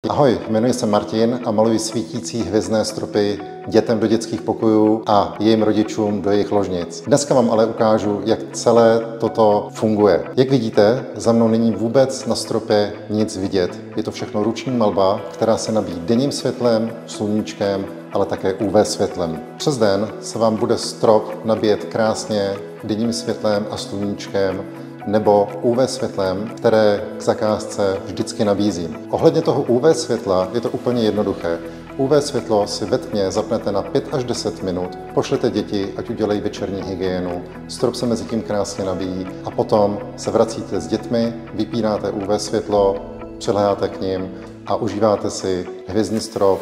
Ahoj, jmenuji se Martin a maluji svítící hvězdné stropy dětem do dětských pokojů a jejím rodičům do jejich ložnic. Dneska vám ale ukážu, jak celé toto funguje. Jak vidíte, za mnou není vůbec na stropě nic vidět. Je to všechno ruční malba, která se nabíjí denním světlem, sluníčkem, ale také UV světlem. Přes den se vám bude strop nabíjet krásně denním světlem a sluníčkem, nebo UV světlem, které k zakázce vždycky nabízím. Ohledně toho UV světla je to úplně jednoduché. UV světlo si ve tmě zapnete na 5 až 10 minut, pošlete děti, ať udělají večerní hygienu, strop se mezi tím krásně nabíjí a potom se vracíte s dětmi, vypínáte UV světlo, přiléháte k nim a užíváte si hvězdný strop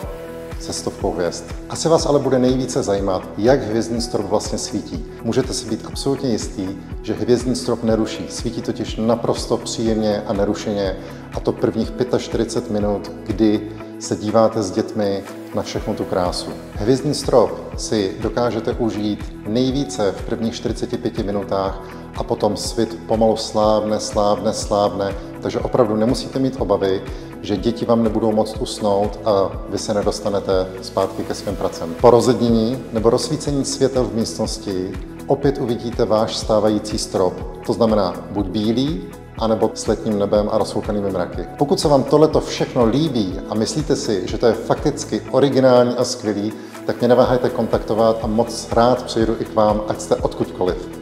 se 100 hvězd. Asi vás ale bude nejvíce zajímat, jak hvězdný strop vlastně svítí. Můžete si být absolutně jistý, že hvězdný strop neruší. Svítí totiž naprosto příjemně a nerušeně, a to prvních 45 minut, kdy se díváte s dětmi na všechnu tu krásu. Hvězdný strop si dokážete užít nejvíce v prvních 45 minutách a potom svit pomalu slábne, takže opravdu nemusíte mít obavy, že děti vám nebudou moct usnout a vy se nedostanete zpátky ke svým pracem. Po rozednění nebo rozsvícení světel v místnosti opět uvidíte váš stávající strop, to znamená buď bílý, anebo s letním nebem a rozfoukanými mraky. Pokud se vám tohleto všechno líbí a myslíte si, že to je fakticky originální a skvělý, tak mě neváhejte kontaktovat a moc rád přijedu i k vám, ať jste odkudkoliv.